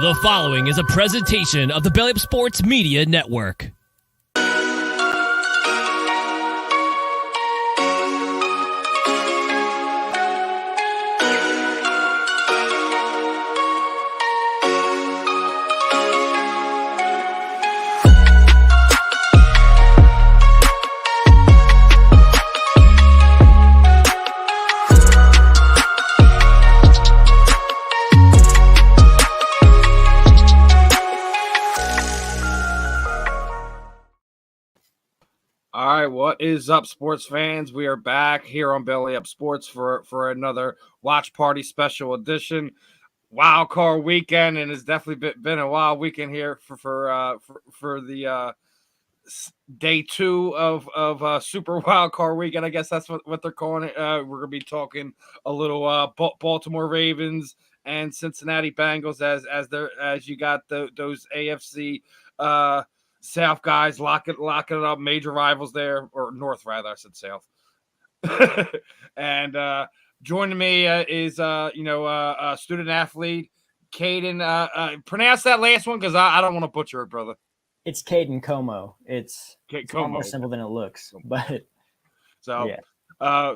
The following is a presentation of the Belly Up Sports Media Network. All right, what is up, sports fans? We are back here on Belly Up Sports for another watch party special edition. Wild card weekend, and it's definitely been a wild weekend here for the day two of Super Wild Card Weekend. I guess that's what they're calling it. We're gonna be talking a little Baltimore Ravens and Cincinnati Bengals as you got those AFC South guys locking it up, major rivals there, or North rather, I said South. And joining me is student athlete Kaiden. Pronounce that last one because I don't want to butcher it, brother. It's Kaiden Comeau. It's Comeau. More simple than it looks, but so yeah.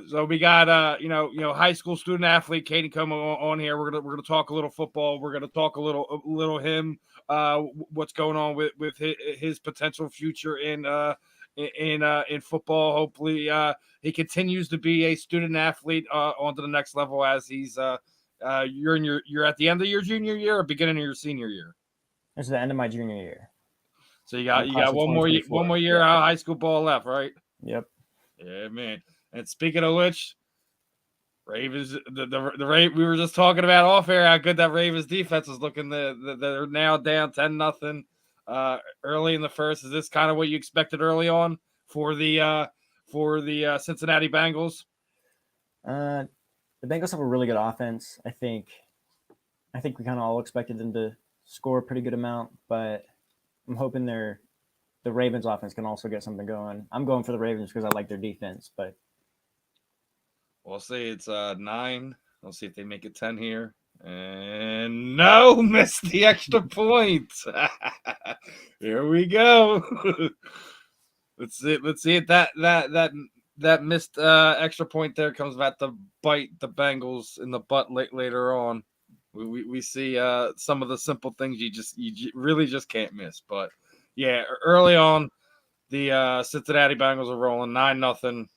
So we got high school student athlete Kaiden Comeau on here. We're gonna talk a little football. We're gonna talk a little him. What's going on with his potential future in football. Hopefully he continues to be a student athlete on to the next level as he's you're at the end of your junior year or beginning of your senior year. It's the end of my junior year. So you got one more year of high school ball left, right? Yep. Yeah, man. And speaking of which, Ravens, the we were just talking about off air how good that Ravens defense is looking. They're now down 10-0 early in the first. Is this kind of what you expected early on for the Cincinnati Bengals? The Bengals have a really good offense. I think we kind of all expected them to score a pretty good amount, but I'm hoping the Ravens offense can also get something going. I'm going for the Ravens because I like their defense, but we'll see. It's 9. We'll see if they make it 10 here. And no, missed the extra point. Here we go. Let's see if that missed extra point there comes back to bite the Bengals in the butt later on. We see some of the simple things you really just can't miss. But yeah, early on, the Cincinnati Bengals are rolling 9-0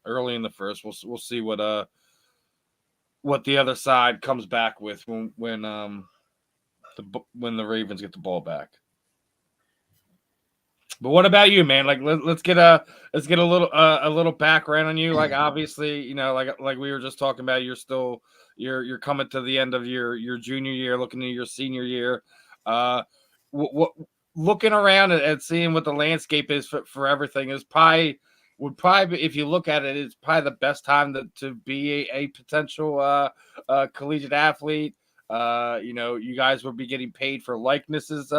early in the first. We'll see what the other side comes back with when the Ravens get the ball back. But what about you, man? Like let's get a little background on you. Like obviously, like we were just talking about, you're coming to the end of your junior year, looking at your senior year. What looking around and seeing what the landscape is for everything is would probably, if you look at it, it's probably the best time to be a potential collegiate athlete. You guys will be getting paid for likenesses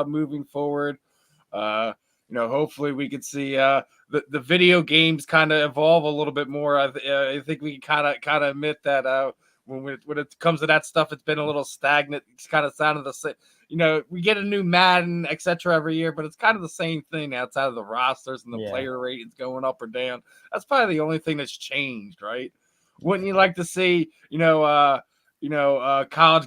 moving forward. Hopefully we could see the video games kind of evolve a little bit more. I think we can kind of admit that when it comes to that stuff, it's been a little stagnant. It's kind of sounded the same. We get a new Madden, etc. every year, but it's kind of the same thing outside of the rosters and the player ratings going up or down. That's probably the only thing that's changed, right? Wouldn't you like to see, college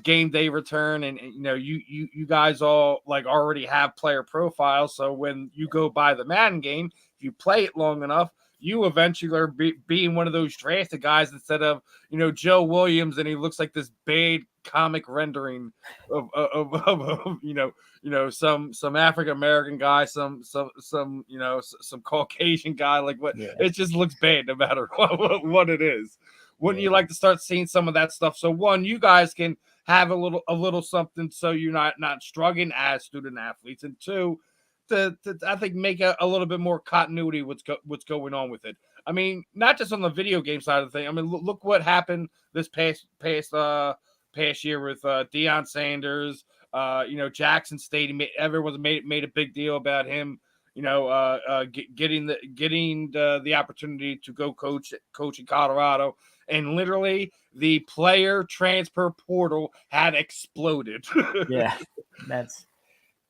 game day return and you guys all like already have player profiles. So when you go buy the Madden game, if you play it long enough, you eventually are being one of those drafted guys instead of, Joe Williams. And he looks like this bad comic rendering of some African-American guy, some Caucasian guy. Like what? Yeah. It just looks bad no matter what it is. Wouldn't you like to start seeing some of that stuff? So one, you guys can have a little something so you're not struggling as student athletes, and two, to I think make a little bit more continuity what's going on with it. I mean, not just on the video game side of the thing. I mean, look what happened this past year with Deion Sanders. Jackson State. Everyone's made a big deal about him. Getting the opportunity to go coach in Colorado. and literally the player transfer portal had exploded. Yeah, that's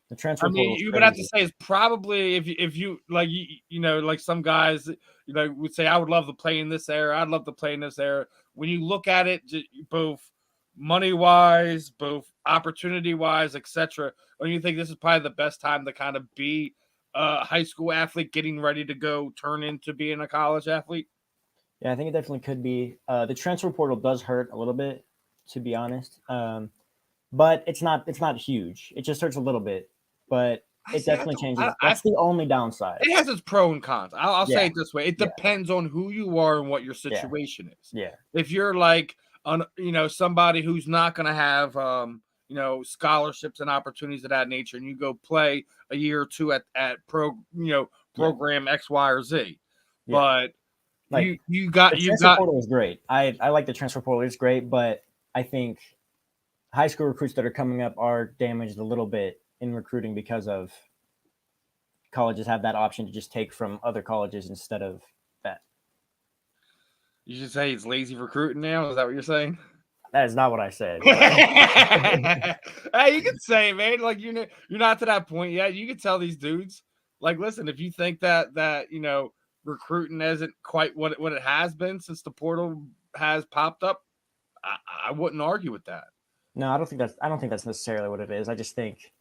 the transfer I mean, portal is you would have to crazy. say it's probably if you like you know like some guys would say I would love to play in this era. I'd love to play in this era. When you look at it, both money wise, both opportunity wise, etc. Don't you think this is probably the best time to kind of be a high school athlete getting ready to go turn into being a college athlete? Yeah, I think it definitely could be. The transfer portal does hurt a little bit, to be honest. But it's not huge. It just hurts a little bit, but I it see. definitely changes. That's the only downside. It has its pro and cons. I'll say Yeah, it this way: it yeah, depends on who you are and what your yeah, situation is. yeah, If you're like somebody who's not going to have scholarships and opportunities of that nature, and you go play a year or two at yeah, program X, Y, or Z, yeah. but Like you the got transfer portal is great. I like the transfer portal. It's great, but I think high school recruits that are coming up are damaged a little bit in recruiting because of colleges have that option to just take from other colleges instead of that. you should say it's lazy recruiting now. Is that what you're saying? That is not what I said. But Hey, you can say, man, like you're not to that point yet. You can tell these dudes, like, listen, if you think that recruiting isn't quite what it has been since the portal has popped up, I wouldn't argue with that. no, I don't think that's necessarily what it is. I just think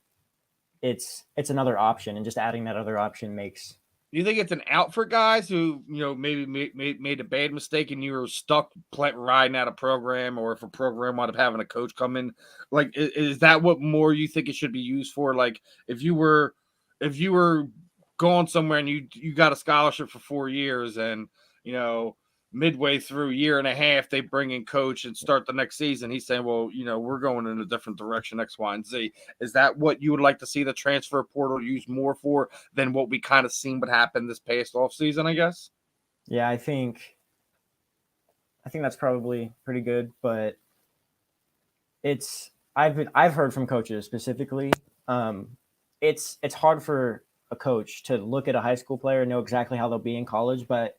it's another option, and just adding that other option makes. Do you think it's an out for guys who maybe made a bad mistake and you were stuck riding out a program, or if a program wound up having a coach come in, like is that what more you think it should be used for? Like if you were going somewhere and you got a scholarship for 4 years, and you know midway through a year and a half they bring in coach and start the next season, he's saying, well, we're going in a different direction, X, Y, and Z. Is that what you would like to see the transfer portal used more for than what we kind of seen what happened this past offseason, I guess? Yeah, I think that's probably pretty good, but I've heard from coaches specifically. It's hard for a coach to look at a high school player and know exactly how they'll be in college, but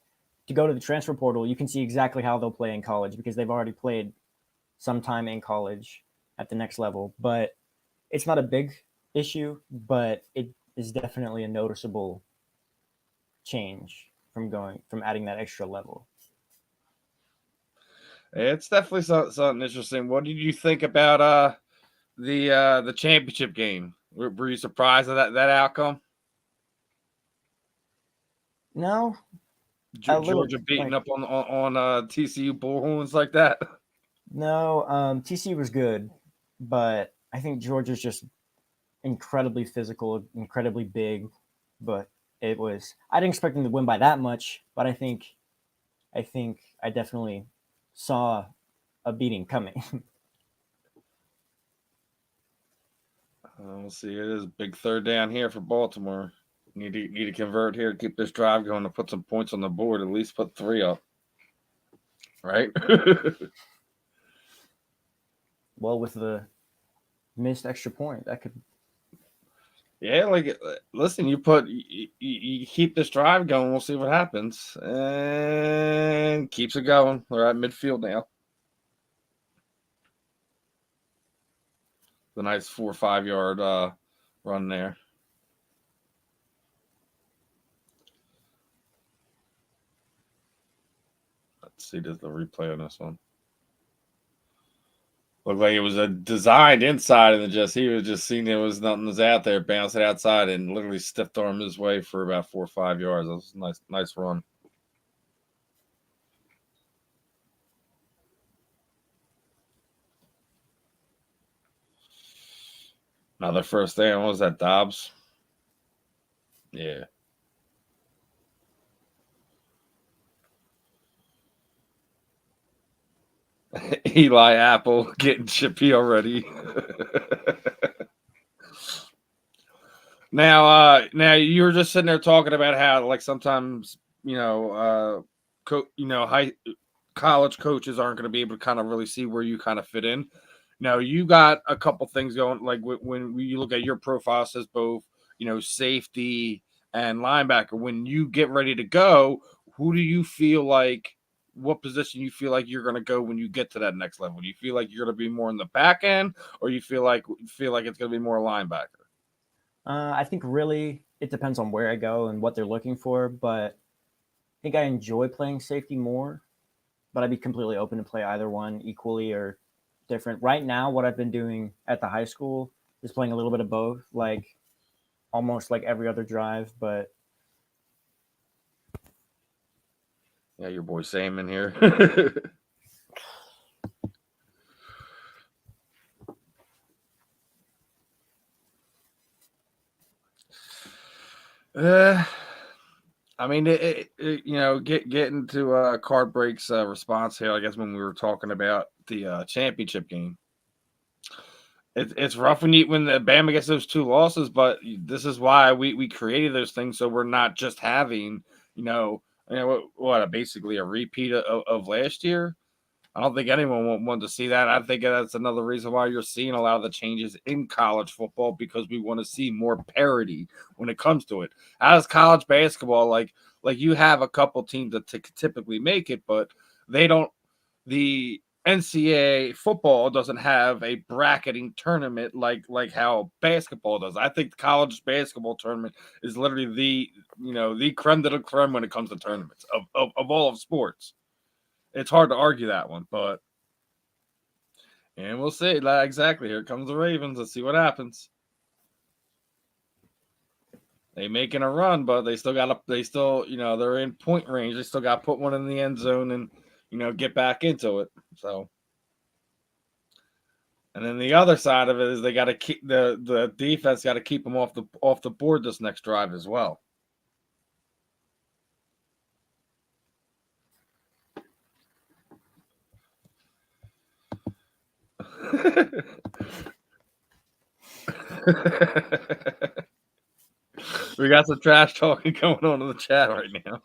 to go to the transfer portal, you can see exactly how they'll play in college because they've already played some time in college at the next level. But it's not a big issue, but it is definitely a noticeable change from adding that extra level. It's definitely something interesting. What did you think about the championship game? Were you surprised at that outcome? No, a little Georgia beating like up on TCU Bullhorns like that? no. TC was good, but I think Georgia's just incredibly physical, incredibly big. But I didn't expect them to win by that much, but I think I definitely saw a beating coming. We'll see. It is a big third down here for Baltimore. Need to convert here to keep this drive going, to put some points on the board. At least put 3 up, right? Well, with the missed extra point, that could. Yeah, like listen, you keep this drive going. We'll see what happens, and keeps it going. They're at midfield now. The nice 4 or 5 yard run there. Let's see, does the replay on this one? Looked like it was a designed inside, and he was just seeing there was nothing was out there, bounced it outside, and literally stiff armed his way for about 4 or 5 yards. That was a nice run. Another first down. What was that, Dobbs? Yeah. Eli Apple getting chippy already. Now you were just sitting there talking about how like sometimes high college coaches aren't going to be able to kind of really see where you kind of fit in. Now you got a couple things going. Like when you look at your profile, it says both safety and linebacker. When you get ready to go, who do you feel like what position you feel like you're going to go when you get to that next level? Do you feel like you're going to be more in the back end, or you feel like it's going to be more linebacker? I think really it depends on where I go and what they're looking for, but I think I enjoy playing safety more, but I'd be completely open to play either one equally or different. Right now, what I've been doing at the high school is playing a little bit of both, like almost like every other drive, but yeah, your boy Sam in here. I mean, getting to Card Break's response here, I guess when we were talking about the championship game, it's rough when the Bama gets those 2 losses, but this is why we created those things, so we're not just having basically a repeat of last year. I don't think anyone wanted to see that. I think that's another reason why you're seeing a lot of the changes in college football, because we want to see more parity when it comes to it. As college basketball, like you have a couple teams that typically make it, but they don't. The NCAA football doesn't have a bracketing tournament like how basketball does. I think the college basketball tournament is literally the creme de la creme when it comes to tournaments of all of sports. It's hard to argue that one, and we'll see. Exactly. Here comes the Ravens. Let's see what happens. They making a run, but they're in point range. They still got to put one in the end zone and, get back into it. So, and then the other side of it is they got to keep the defense got to keep them off the board this next drive as well. We got some trash talking going on in the chat right now.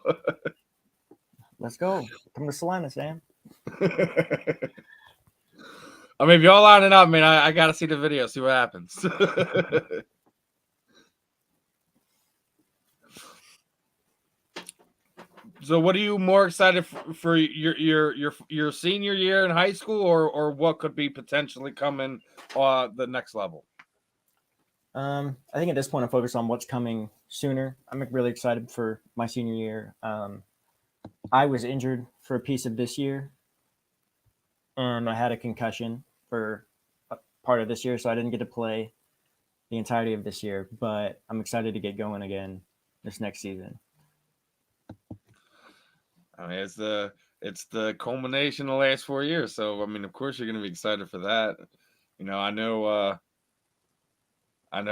let's go. Come to Salina, Sam. I mean, if y'all line it up, man, I got to see the video, see what happens. So, what are you more excited for your senior year in high school, or what could be potentially coming the next level? I think at this point, I'm focused on what's coming sooner. I'm really excited for my senior year. I was injured for a piece of this year, and I had a concussion for a part of this year, so I didn't get to play the entirety of this year. But I'm excited to get going again this next season. I mean, it's the culmination of the last 4 years. So, I mean, of course, you're going to be excited for that. I know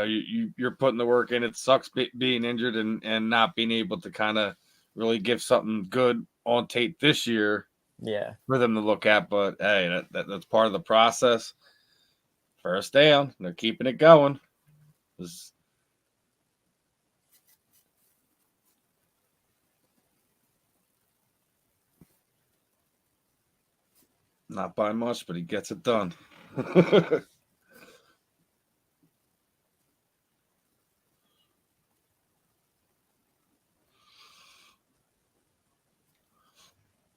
you're putting the work in. It sucks being injured and not being able to kind of really give something good on tape this year. Yeah, for them to look at. But hey, that's part of the process. First down, they're keeping it going. Not by much, but he gets it done.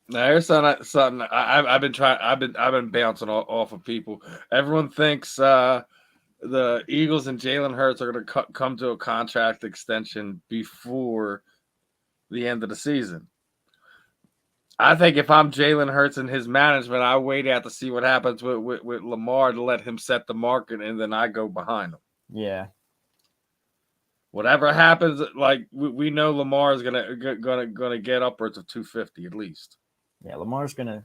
Now here's something I've been trying. I've been bouncing off of people. Everyone thinks the Eagles and Jalen Hurts are going to come to a contract extension before the end of the season. I think if I'm Jalen Hurts and his management, I wait out to see what happens with Lamar to let him set the market, and then I go behind him. Yeah. Whatever happens, like we know Lamar is gonna get upwards of 250 at least. Yeah, Lamar's gonna.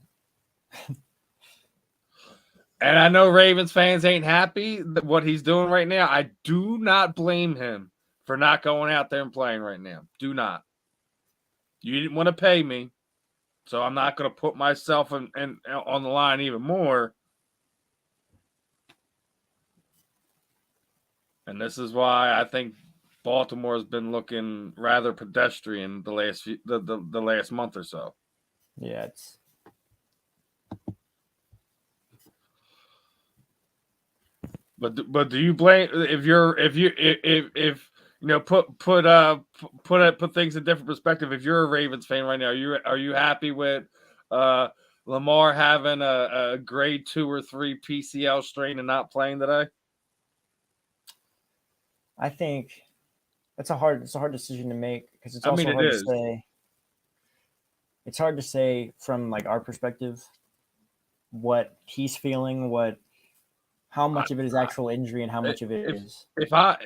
And I know Ravens fans ain't happy that what he's doing right now. I do not blame him for not going out there and playing right now. Do not. You didn't want to pay me, so I'm not going to put myself in on the line even more. And this is why I think Baltimore has been looking rather pedestrian the last month or so. Yeah, it's. But do you blame if put things in different perspective? If you're a Ravens fan right now, are you happy with Lamar having a grade 2 or 3 PCL strain and not playing today? I think it's a hard decision to make because it's I also mean, it hard to is. say. It's hard to say from like our perspective what he's feeling, how much of it is actual injury and how much of it is. If I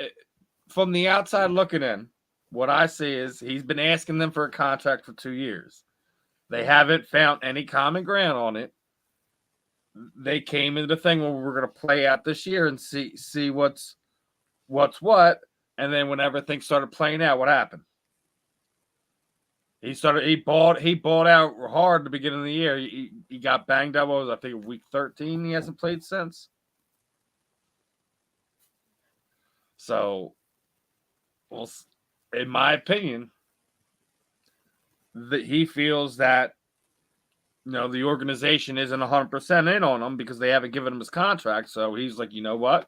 from the outside looking in, what I see is he's been asking them for a contract for 2 years. They haven't found any common ground on it. They came into the thing where we're going to play out this year and see what's what. And then when everything started playing out, what happened? He bought out hard at the beginning of the year. He got banged up. What was I think week 13? He hasn't played since. So, well, in my opinion, that he feels that the organization isn't 100% in on him because they haven't given him his contract. So he's like, you know what?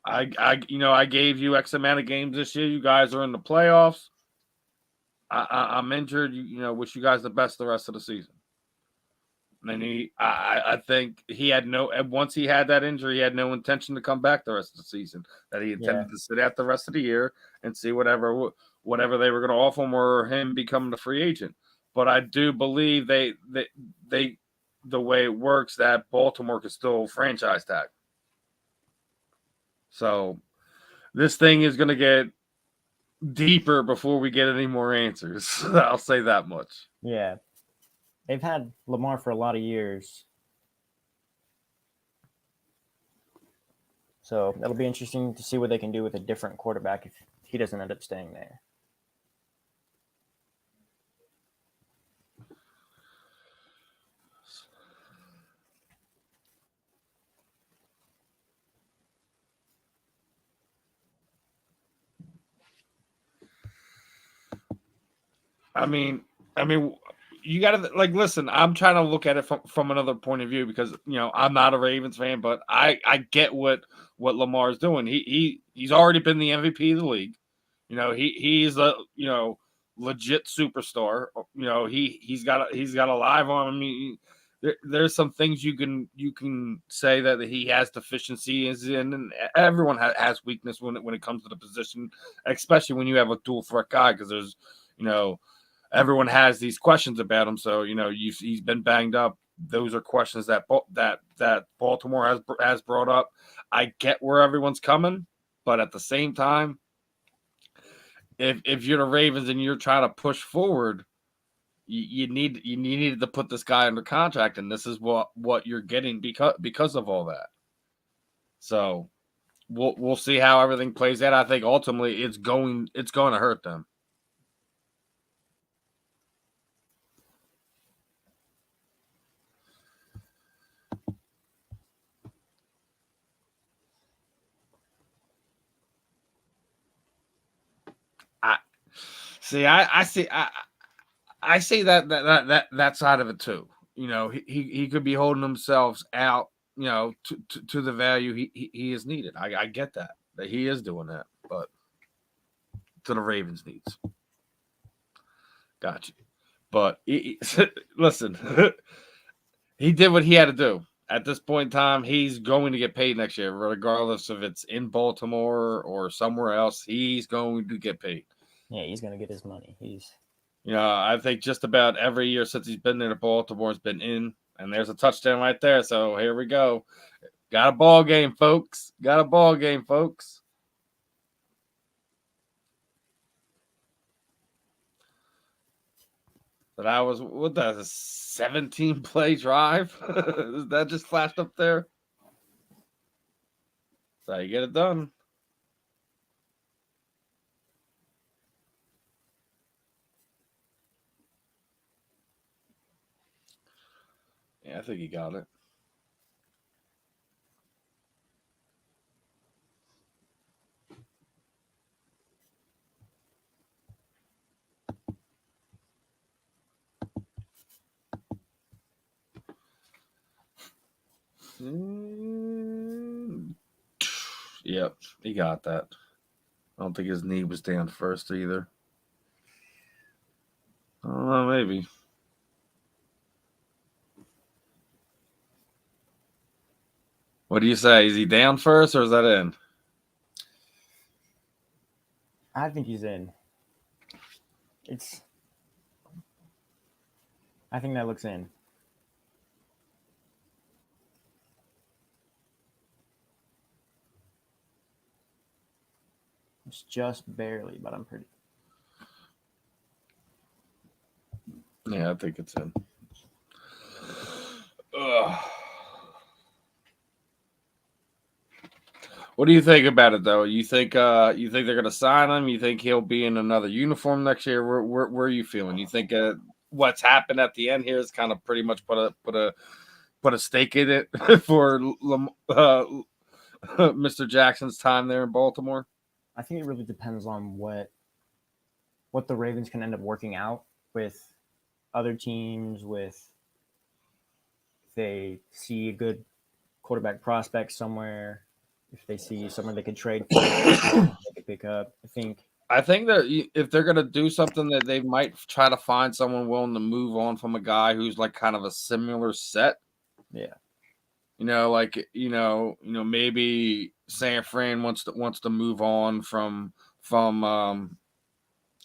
I gave you X amount of games this year. You guys are in the playoffs. I'm injured. Wish you guys the best the rest of the season. And I think he had once he had that injury, he had no intention to come back the rest of the season. That he intended to sit out the rest of the year and see whatever they were going to offer him or him becoming a free agent. But I do believe they the way it works that Baltimore could still franchise tag. So this thing is going to get deeper before we get any more answers. I'll say that much. Yeah. They've had Lamar for a lot of years. So it'll be interesting to see what they can do with a different quarterback if he doesn't end up staying there. I mean, you got to listen. I'm trying to look at it from another point of view because I'm not a Ravens fan, but I get what Lamar's doing. He's already been the MVP of the league. He's a legit superstar. He's got a live arm. I mean, there's some things you can say that he has deficiencies in, and everyone has weakness when it comes to the position, especially when you have a dual threat guy because there's everyone has these questions about him. So he's been banged up. Those are questions that Baltimore has brought up. I get where everyone's coming, but at the same time, if you're the Ravens and you're trying to push forward, you needed to put this guy under contract, and this is what you're getting because of all that. So we'll see how everything plays out. I think ultimately it's going to hurt them. I see that side of it too. He could be holding himself out, to the value he is needed. I get that he is doing that, but to the Ravens needs. Gotcha. But listen, he did what he had to do. At this point in time, he's going to get paid next year, regardless if it's in Baltimore or somewhere else. He's going to get paid. Yeah, he's going to get his money. I think just about every year since he's been there to Baltimore has been in, and there's a touchdown right there. So here we go. Got a ball game, folks. Got a ball game, folks. But I was, what that, a 17-play drive? That just flashed up there. That's how you get it done. Yeah, I think he got it. Yep, he got that. I don't think his knee was down first either. I don't know, maybe. What do you say? Is he down first or is that in? I think he's in. I think that looks in. It's just barely, but I'm pretty. Yeah, I think it's in. Ugh. What do you think about it, though? You think they're going to sign him? You think he'll be in another uniform next year? Where are you feeling? You think what's happened at the end here is kind of pretty much put a stake in it for Mr. Jackson's time there in Baltimore? I think it really depends on what the Ravens can end up working out with other teams, with if they see a good quarterback prospect somewhere, if they see somewhere they could trade for, they could pick up. I think that if they're going to do something, that they might try to find someone willing to move on from a guy who's like kind of a similar set. Yeah. Maybe San Fran wants to move on from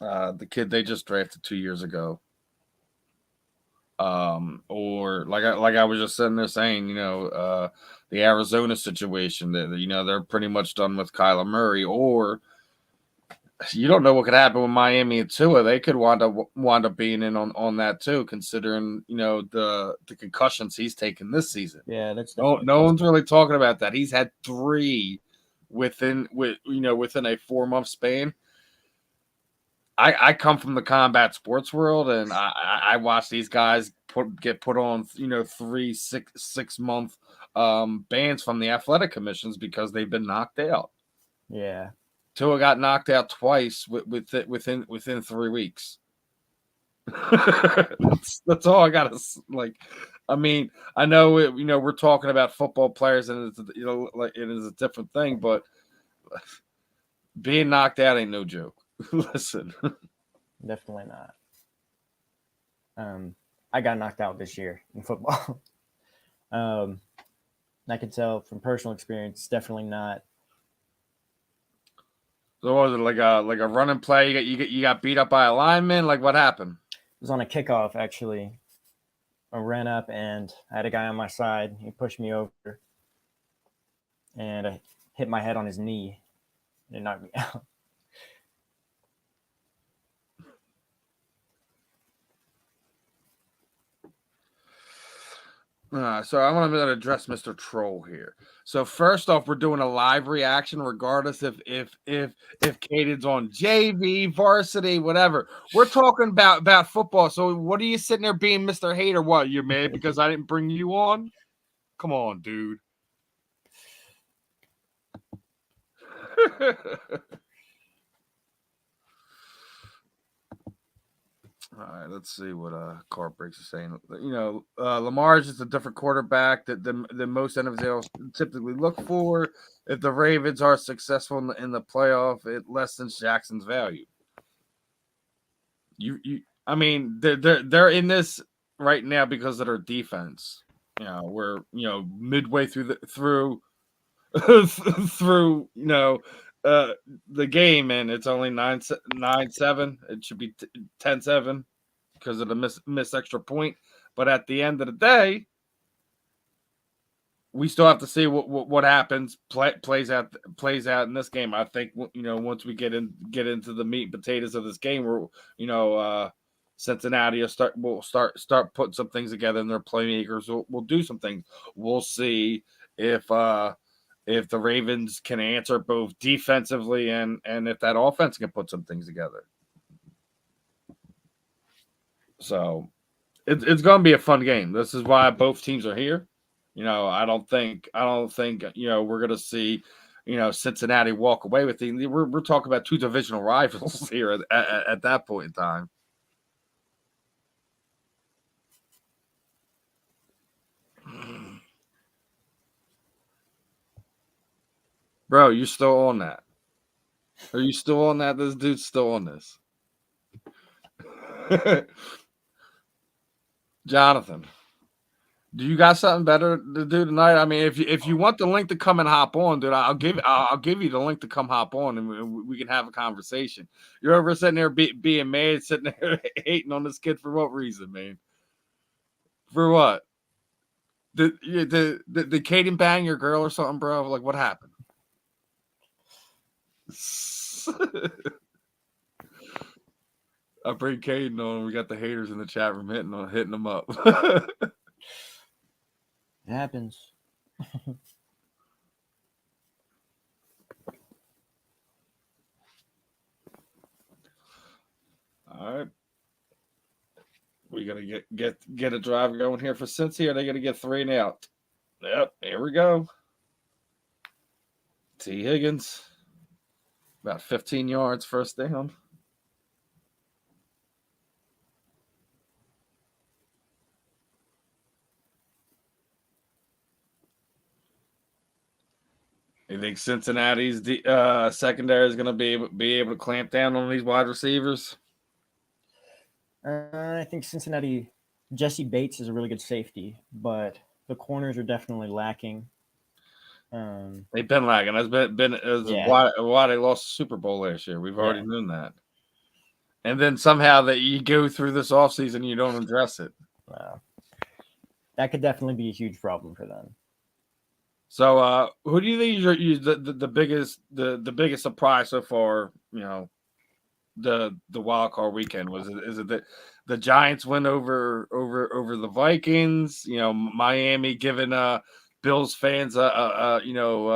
the kid they just drafted 2 years ago. Or like I was just sitting there saying, the Arizona situation that they're pretty much done with Kyler Murray, or you don't know what could happen with Miami and Tua. They could wind up being in on that too, considering the concussions he's taken this season. Yeah, that's no one's really talking about that. He's had 3 within a 4-month span. I come from the combat sports world, and I watch these guys get put on 3 6-month bans from the athletic commissions because they've been knocked out. Yeah. Tua got knocked out twice within 3 weeks. that's all I gotta like. I mean, I know we're talking about football players, and it's it is a different thing, but being knocked out ain't no joke. Listen, definitely not. I got knocked out this year in football. I can tell from personal experience, definitely not. So what was it, like a running play? You got beat up by a lineman? Like, what happened? It was on a kickoff, actually. I ran up and I had a guy on my side. He pushed me over, and I hit my head on his knee, and it knocked me out. So I want to address Mr. Troll here. So first off, we're doing a live reaction, regardless if Kaiden's on JV, varsity, whatever. We're talking about football. So what are you sitting there being Mr. Hater? What, you're mad because I didn't bring you on? Come on, dude. All right, let's see what Car Breaks is saying. Lamar is just a different quarterback than most NFLs typically look for. If the Ravens are successful in the playoff, it lessens Jackson's value. I mean, they're in this right now because of their defense. We're midway through through the game, and it's only 9-7. It should be 10-7 because of the miss extra point. But at the end of the day, we still have to see what happens, plays out in this game. I think once we get into the meat and potatoes of this game, we're Cincinnati will start putting some things together, and their playmakers will do some things. We'll see if the Ravens can answer both defensively and if that offense can put some things together. So it's going to be a fun game. This is why both teams are here. I don't think we're going to see Cincinnati walk away with it. We're talking about 2 divisional rivals here at that point in time. Bro, you're still on that. Are you still on that? This dude's still on this. Jonathan, Do you got something better to do tonight? I mean, if you want the link to come and hop on, dude, I'll give you the link to come hop on, and we can have a conversation. You're over sitting there being mad, sitting there hating on this kid for what reason, man? For what? Did Kaiden bang your girl or something, bro? Like, what happened? I bring Kaiden on. We got the haters in the chat room hitting them up. It happens. All right. We gotta get a drive going here for Cincy, or they gonna get 3 and out. Yep, here we go. T. Higgins, about 15 yards, first down. You think Cincinnati's secondary is going to be able to clamp down on these wide receivers? I think Cincinnati, Jesse Bates is a really good safety, but the corners are definitely lacking. They've been lagging. Why they lost the Super Bowl last year. We've already known that. And then somehow that you go through this offseason and you don't address it. That could definitely be a huge problem for them. So, who do you think is the biggest surprise so far? You know, the wild card weekend is it the Giants win over the Vikings? You know, Miami giving Bills fans heart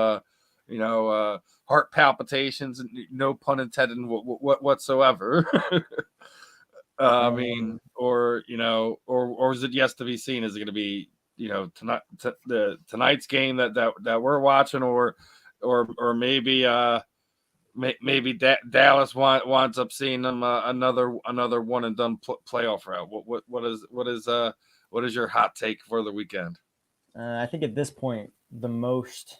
palpitations, no pun intended whatsoever. I mean, or is it yet to be seen? Is it going to be tonight's game that we're watching, or maybe Dallas winds up seeing them another one and done playoff route? What is your hot take for the weekend? I think at this point the most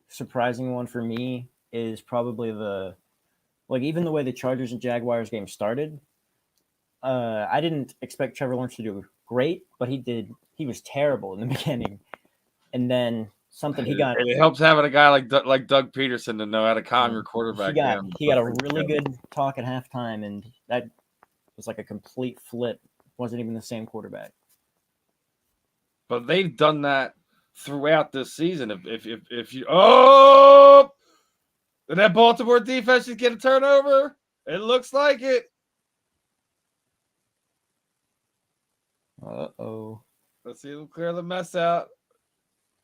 surprising one for me is probably even the way the Chargers and Jaguars game started. I didn't expect Trevor Lawrence to do great, but he did. He was terrible in the beginning, and then something he got. It helps having a guy like Doug Peterson to know how to calm your quarterback down. He got a really good talk at halftime, and that was like a complete flip. Wasn't even the same quarterback. But they've done that throughout this season. If you did that Baltimore defense just get a turnover? It looks like it. Uh-oh. Let's see them clear the mess out.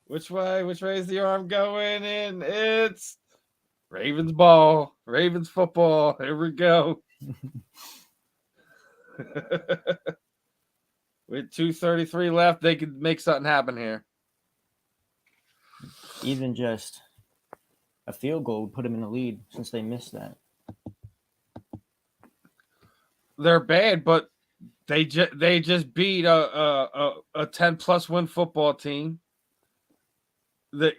Which way is the arm going in? It's Ravens ball. Ravens football. Here we go. With 2:33 left, they could make something happen here. Even just a field goal would put them in the lead since they missed that. They're bad, but they just beat a 10+ win football team. That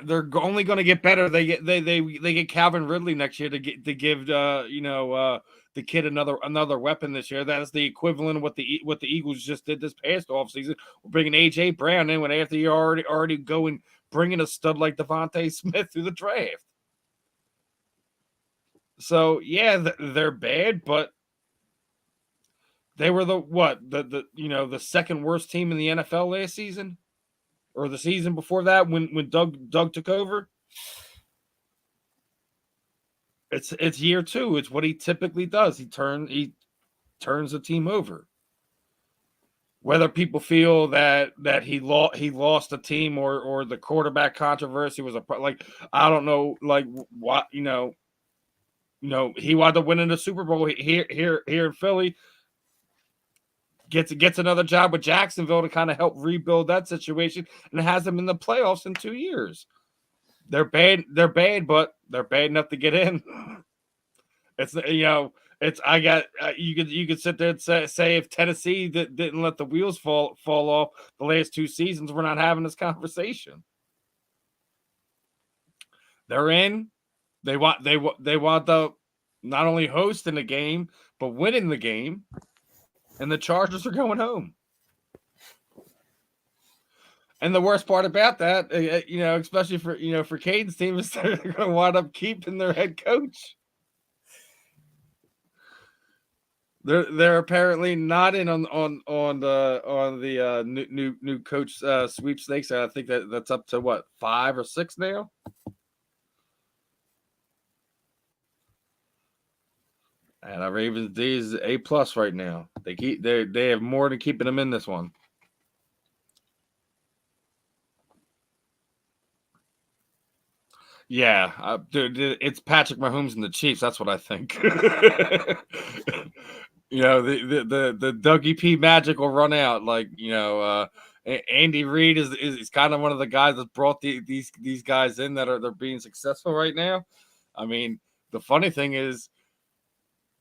they're only going to get better. They get Calvin Ridley next year to give the kid another weapon this year. That is the equivalent of what the Eagles just did this past offseason. We're bringing AJ Brown in after you already going bringing a stud like Devontae Smith through the draft. So yeah, they're bad, but they were the second worst team in the NFL last season, or the season before that when Doug took over. It's year 2. It's what he typically does. He turns the team over. Whether people feel that he lost the team or the quarterback controversy was I don't know, what he wound up winning the Super Bowl here in Philly. Gets another job with Jacksonville to kind of help rebuild that situation, and has them in the playoffs in 2 years. They're bad, but they're bad enough to get in. You could sit there and say if Tennessee didn't let the wheels fall off the last 2 seasons, we're not having this conversation. They're in. They want the not only hosting the game but winning the game. And the Chargers are going home. And the worst part about that, especially for for Caiden's team, is they're going to wind up keeping their head coach. They're apparently not in on the new coach sweepstakes. I think that's up to what, 5 or 6 now. And our Ravens D is A+ right now. They have more than keeping them in this one. Yeah, dude, it's Patrick Mahomes and the Chiefs. That's what I think. The Dougie P magic will run out. Like, Andy Reid is kind of one of the guys that brought these guys in they're being successful right now. I mean, the funny thing is,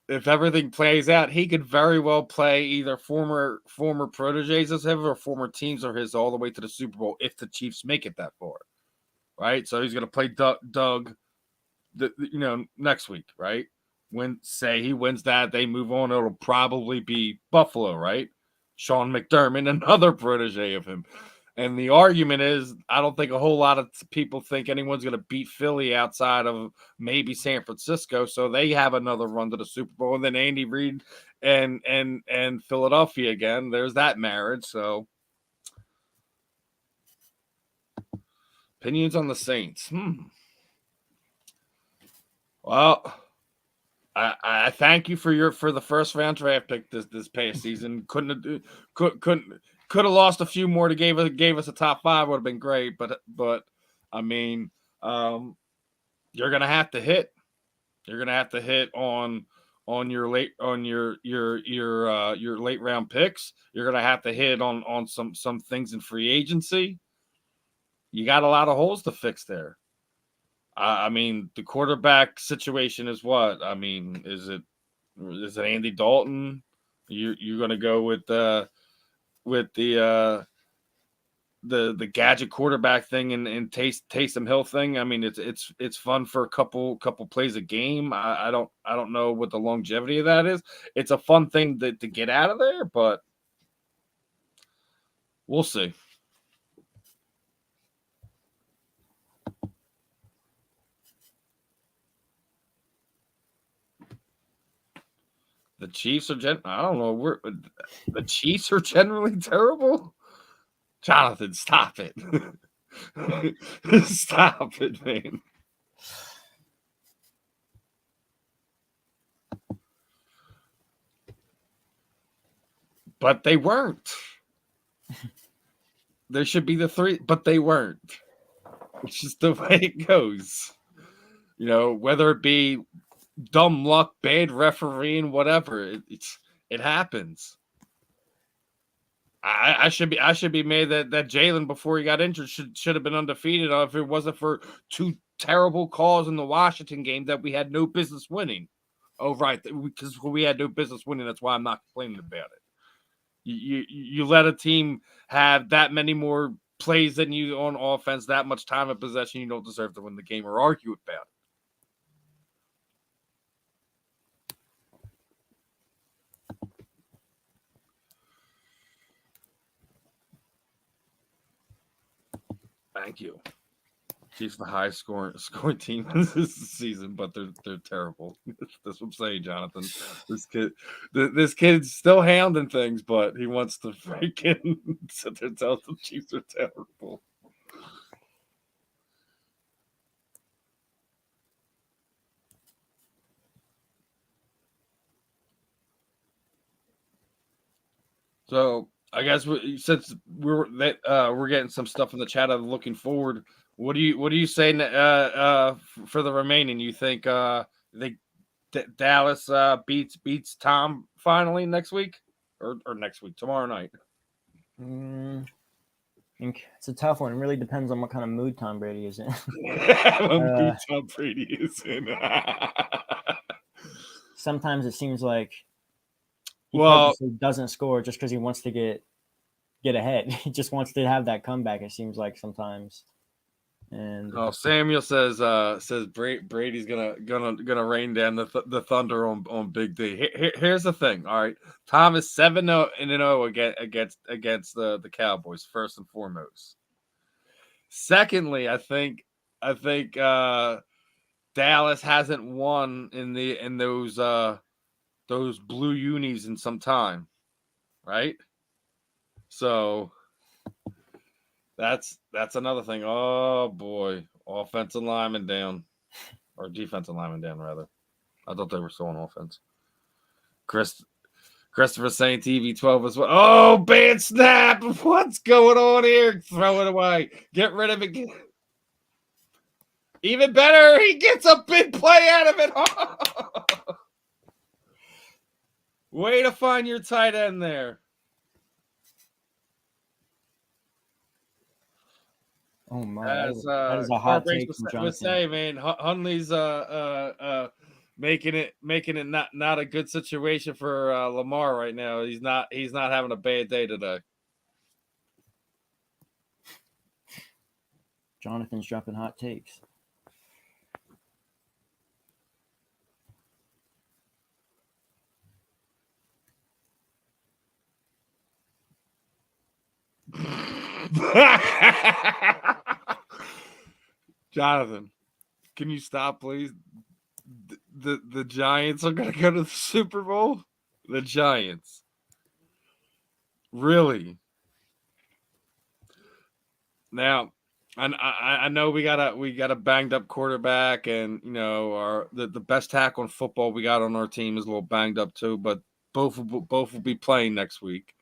if everything plays out, he could very well play either former proteges of his or former teams of his all the way to the Super Bowl if the Chiefs make it that far. Right? So he's going to play Doug next week, right? When, say, he wins that, they move on, it'll probably be Buffalo, right? Sean McDermott, another protege of him. And the argument is, I don't think a whole lot of people think anyone's going to beat Philly outside of maybe San Francisco. So they have another run to the Super Bowl. And then Andy Reid and Philadelphia again. There's that marriage. So opinions on the Saints. Well, I thank you for the first round draft pick this past season. Could have lost a few more to gave us a top 5, would have been great. But I mean, you're gonna have to hit. You're gonna have to hit on your late round picks. You're gonna have to hit on some things in free agency. You got a lot of holes to fix there. I mean, the quarterback situation is what? I mean, is it Andy Dalton? You're going to go with the gadget quarterback thing and Taysom Hill thing. I mean, it's fun for a couple plays a game. I don't know what the longevity of that is. It's a fun thing to get out of there, but we'll see. The Chiefs are I don't know. The Chiefs are generally terrible. Jonathan, stop it. Stop it, man. But they weren't. There should be the 3, but they weren't. It's just the way it goes. Whether it be dumb luck, bad refereeing, whatever, it happens. I should be mad that Jalen, before he got injured, should have been undefeated if it wasn't for 2 terrible calls in the Washington game that we had no business winning. Oh, right, because we had no business winning. That's why I'm not complaining about it. You let a team have that many more plays than you on offense, that much time of possession, you don't deserve to win the game or argue about it. Thank you. Chiefs the highest scoring team this season, but they're terrible. That's what I'm saying, Jonathan. This kid's still hounding things, but he wants to freaking sit there and tell the Chiefs are terrible. So I guess since we're getting some stuff in the chat of looking forward, what do you say for the remaining? You think Dallas beats Tom finally next week or next week, tomorrow night? I think it's a tough one. It really depends on what kind of mood Tom Brady is in. Mood Tom Brady is in. Sometimes it seems like he doesn't score just because he wants to get ahead. He just wants to have that comeback. It seems like sometimes. And Samuel says Brady's gonna rain down the thunder on Big D. Here's the thing. All right, Tom is 7-0 against the Cowboys first and foremost. Secondly, I think Dallas hasn't won in those blue unis in some time, right? So that's another thing. Oh boy, offensive lineman down, or defensive lineman down rather. I thought they were still on offense. Christopher saying TV12 as well. Oh, bad snap! What's going on here? Throw it away. Get rid of it. Even better, he gets a big play out of it. Way to find your tight end there. Oh my, As that is a hot take from would Jonathan. say, man, Hunley's making it not a good situation for Lamar right now. He's not having a bad day today. Jonathan's dropping hot takes. Jonathan, can you stop, please? The Giants are going to go to the Super Bowl. The Giants, really? Now, I know we got a banged up quarterback, and the best tackle in football we got on our team is a little banged up too. But both will be playing next week.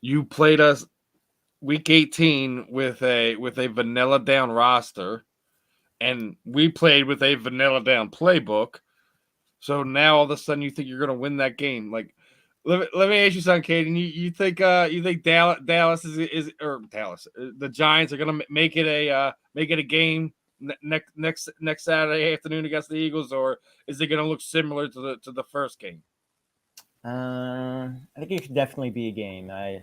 You played us week 18 with a vanilla down roster, and we played with a vanilla down playbook. So now all of a sudden you think you're going to win that game? Like, let me ask you something, Kaiden. You think Dallas is the Giants are going to make it a game next Saturday afternoon against the Eagles, or is it going to look similar to the first game? I think it could definitely be a game. I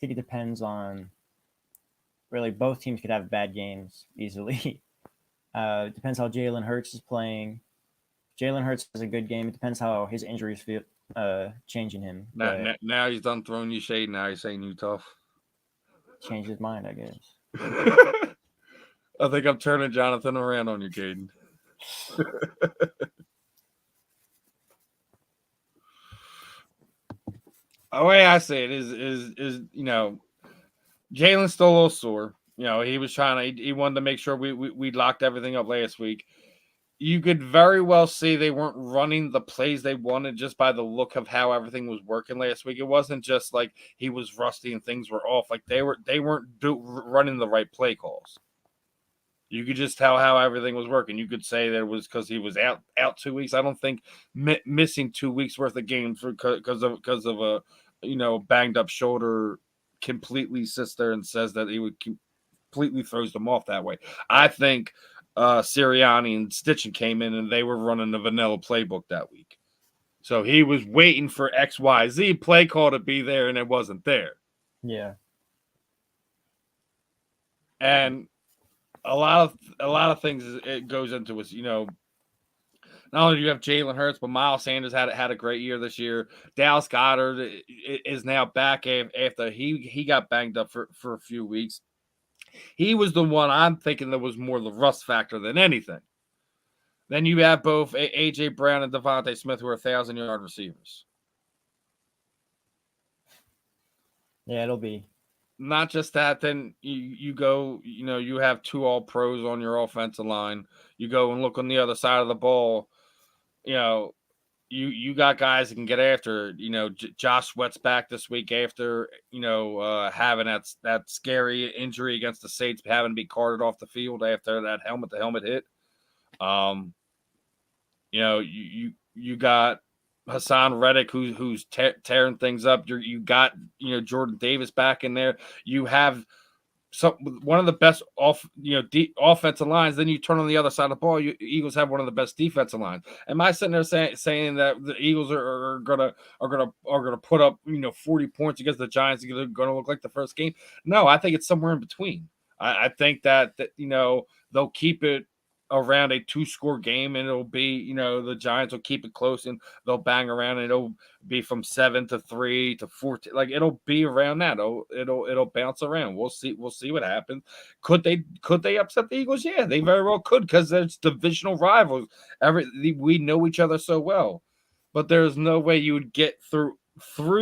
think it depends on really both teams could have bad games easily. It depends how Jalen Hurts is playing. Jalen Hurts has a good game. It depends how his injuries feel changing him. Now he's done throwing you shade. Now he's saying you tough. Changed his mind, I guess. I think I'm turning Jonathan around on you, Kaiden. The way I say it is Jalen's still a little sore. He was he wanted to make sure we locked everything up last week. You could very well see they weren't running the plays they wanted just by the look of how everything was working last week. It wasn't just like he was rusty and things were off. Like they weren't running the right play calls. You could just tell how everything was working. You could say that it was because he was out 2 weeks. I don't think missing 2 weeks worth of games because of a banged up shoulder completely sits there and says that he would completely throws them off that way. I think Sirianni and Stitchen came in and they were running the vanilla playbook that week. So he was waiting for XYZ play call to be there, and it wasn't there. Yeah. And a lot of things it goes into is, not only do you have Jalen Hurts, but Miles Sanders had a great year this year. Dallas Goedert is now back after he got banged up for a few weeks. He was the one I'm thinking that was more the rust factor than anything. Then you have both A.J. Brown and Devontae Smith, who are 1,000-yard receivers. Yeah, it'll be. Not just that, then you go, you have 2 all-pros on your offensive line. You go and look on the other side of the ball, you got guys that can get after. Josh Sweat's back this week after having that scary injury against the Saints, having to be carted off the field after that helmet hit. You got Hassan Reddick who's tearing things up. You got Jordan Davis back in there. You have one of the best offensive lines. Then you turn on the other side of the ball. Eagles have one of the best defensive lines. Am I sitting there saying that the Eagles are gonna put up 40 points against the Giants? They're gonna look like the first game? No, I think it's somewhere in between. I think that they'll keep it around a 2-score game, and it'll be, the Giants will keep it close and they'll bang around, and it'll be from 7-3 to 14. Like, it'll be around that. It'll bounce around. We'll see what happens. Could they upset the Eagles? Yeah, they very well could, because there's divisional rivals. We know each other so well, but there's no way you would get through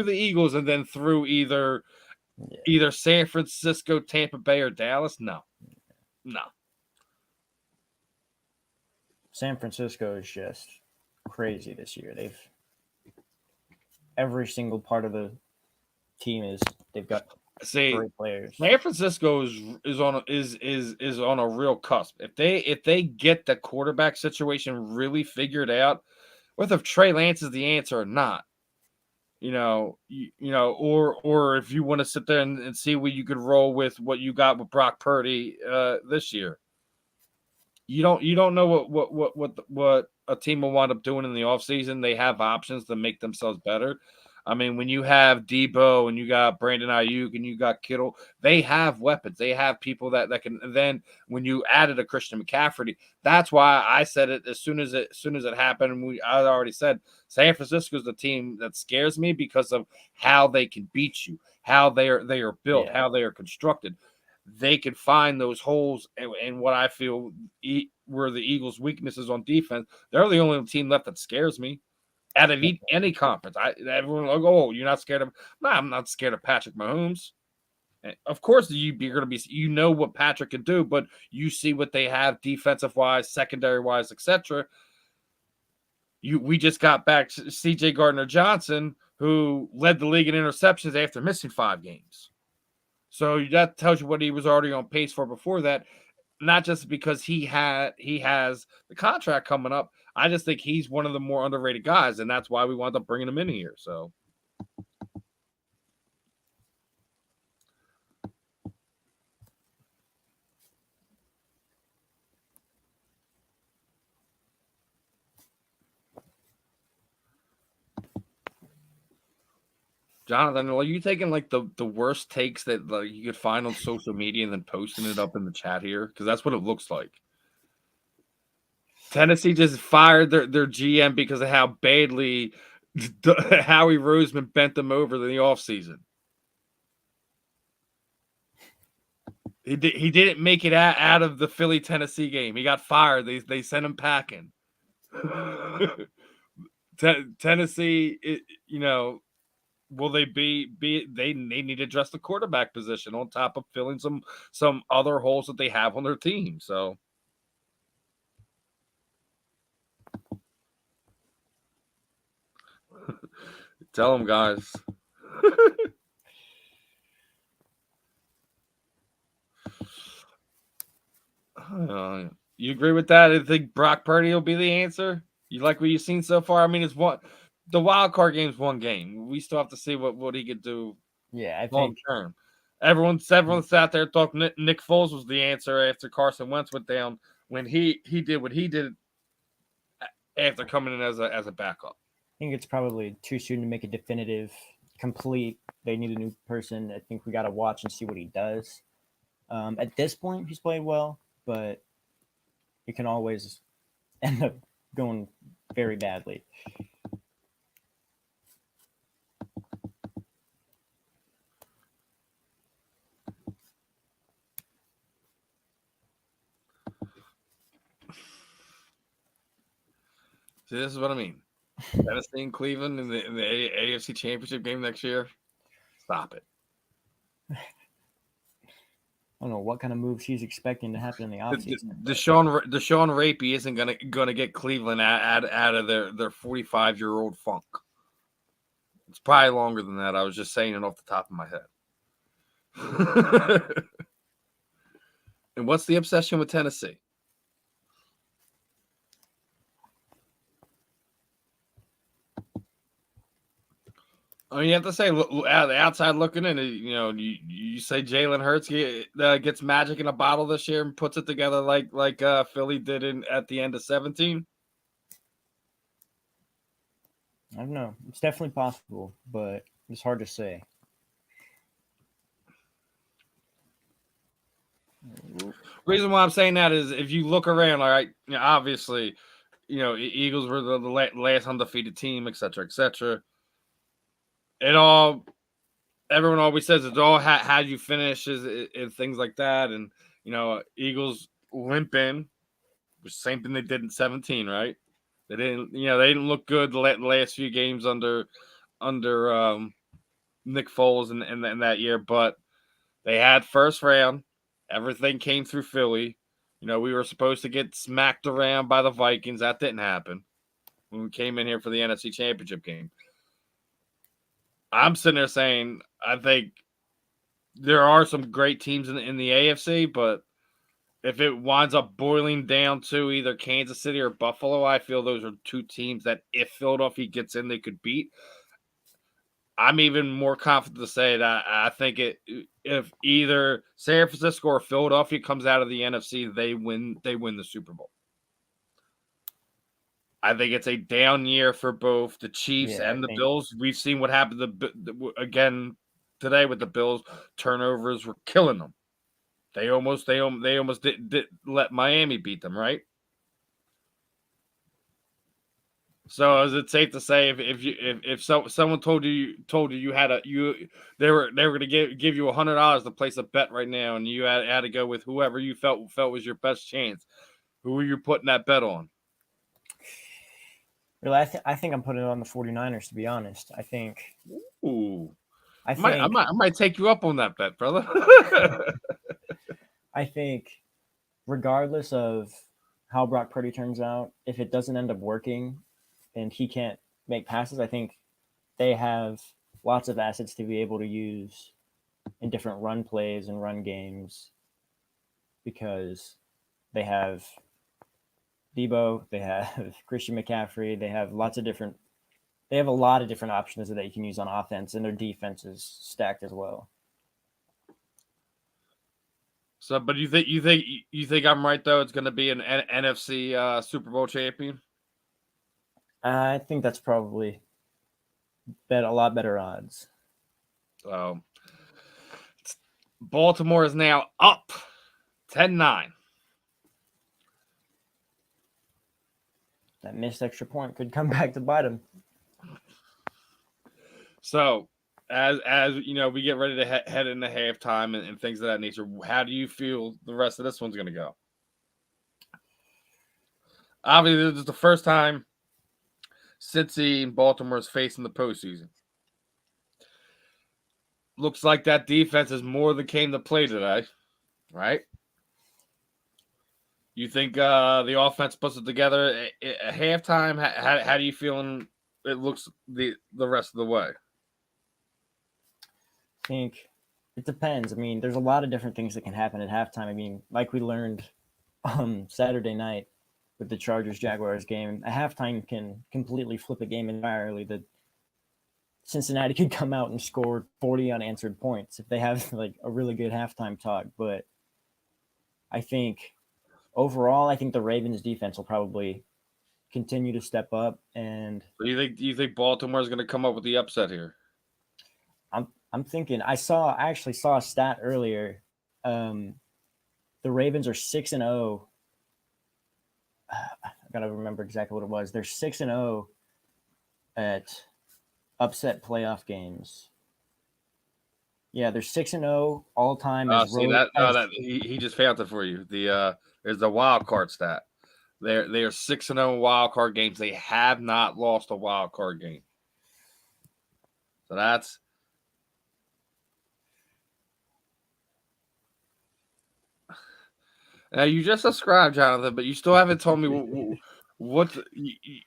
the Eagles and then through either San Francisco, Tampa Bay, or Dallas. No. San Francisco is just crazy this year. Every single part of the team they've got great players. San Francisco is on a real cusp. If they get the quarterback situation really figured out, whether if Trey Lance is the answer or not, or if you want to sit there and see what you could roll with what you got with Brock Purdy this year. You don't know what a team will wind up doing in the offseason. They have options to make themselves better. I mean, when you have Debo and you got Brandon Ayuk and you got Kittle, they have weapons. They have people that can. And then when you added a Christian McCaffrey, that's why I said it as soon as it happened. I already said San Francisco is the team that scares me because of how they can beat you, how they are built, how they are constructed. They can find those holes, and what I feel were the Eagles' weaknesses on defense. They're the only team left that scares me out of any conference. Everyone will go, "Oh, you're not scared of?" No, I'm not scared of Patrick Mahomes. Of course, you're going to be. You know what Patrick can do, but you see what they have defensive wise, secondary wise, etc. We just got back C.J. Gardner-Johnson, who led the league in interceptions after missing 5 games. So that tells you what he was already on pace for before that. Not just because he has the contract coming up. I just think he's one of the more underrated guys, and that's why we wound up bringing him in here. So, Jonathan, are you taking like the worst takes that you could find on social media and then posting it up in the chat here? Because that's what it looks like. Tennessee just fired their GM because of how badly Howie Roseman bent them over in the offseason. He didn't make it out of the Philly-Tennessee game. He got fired. They sent him packing. Tennessee, will they they need to address the quarterback position on top of filling some other holes that they have on their team. So tell them, guys. You agree with that? I think Brock Purdy will be the answer. You like what you've seen so far? I mean, the wild card game's one game. We still have to see what he could do. Yeah, I think long term. Everyone's out there talking Nick Foles was the answer after Carson Wentz went down when he did what he did after coming in as a backup. I think it's probably too soon to make a definitive, complete. They need a new person. I think we got to watch and see what he does. At this point, he's played well, but it can always end up going very badly. See, this is what I mean. Tennessee and Cleveland in the AFC Championship game next year. Stop it. I don't know what kind of move she's expecting to happen in the offseason. Deshaun Rapey isn't gonna get Cleveland out of their 45-year-old funk. It's probably longer than that. I was just saying it off the top of my head. And what's the obsession with Tennessee? I mean, you have to say, the outside looking in, you say Jalen Hurts gets magic in a bottle this year and puts it together like Philly did at the end of 2017. I don't know. It's definitely possible, but it's hard to say. Reason why I'm saying that is if you look around, all right, obviously, Eagles were the last undefeated team, et cetera, et cetera. Everyone always says it's all how you finish and things like that. And, Eagles limp in, which is the same thing they did in 17, right? They didn't look good the last few games under Nick Foles in that year, but they had first round. Everything came through Philly. We were supposed to get smacked around by the Vikings. That didn't happen when we came in here for the NFC Championship game. I'm sitting there saying I think there are some great teams in the AFC, but if it winds up boiling down to either Kansas City or Buffalo, I feel those are two teams that if Philadelphia gets in, they could beat. I'm even more confident to say that I think if either San Francisco or Philadelphia comes out of the NFC, they win the Super Bowl. I think it's a down year for both the Chiefs and the Bills. We've seen what happened again today with the Bills. Turnovers were killing them. They almost did let Miami beat them, right? So is it safe to say if someone told you they were going to give you $100 to place a bet right now, and you had to go with whoever you felt was your best chance, who were you putting that bet on? Really, I think I'm putting it on the 49ers, to be honest. I think. Ooh. I might take you up on that bet, brother. I think regardless of how Brock Purdy turns out, if it doesn't end up working and he can't make passes, I think they have lots of assets to be able to use in different run plays and run games because they have Debo, they have Christian McCaffrey, they have a lot of different options that you can use on offense, and their defense is stacked as well. So, but you think I'm right though? It's going to be an NFC Super Bowl champion. I think that's probably a lot better odds. So, Baltimore is now up 10-9. That missed extra point could come back to bite them. So, as we get ready to head into halftime and things of that nature, how do you feel the rest of this one's going to go? Obviously, this is the first time Cincy and Baltimore is facing the postseason. Looks like that defense is more than came to play today, right? You think the offense puts it together at halftime? How do you feel it looks the rest of the way? I think it depends. I mean, there's a lot of different things that can happen at halftime. I mean, like we learned Saturday night with the Chargers-Jaguars game, a halftime can completely flip a game entirely. The Cincinnati could come out and score 40 unanswered points if they have like a really good halftime talk. But I think overall, the Ravens defense will probably continue to step up. And do you think Baltimore is going to come up with the upset here? I'm thinking. I actually saw a stat earlier. The Ravens are 6-0. I gotta remember exactly what it was. They're 6-0 at upset playoff games. Yeah, they're 6-0 all time. He just found it for you. There's the wild card stat. They are 6-0 wild card games. They have not lost a wild card game. So that's. Now you just subscribed, Jonathan, but you still haven't told me what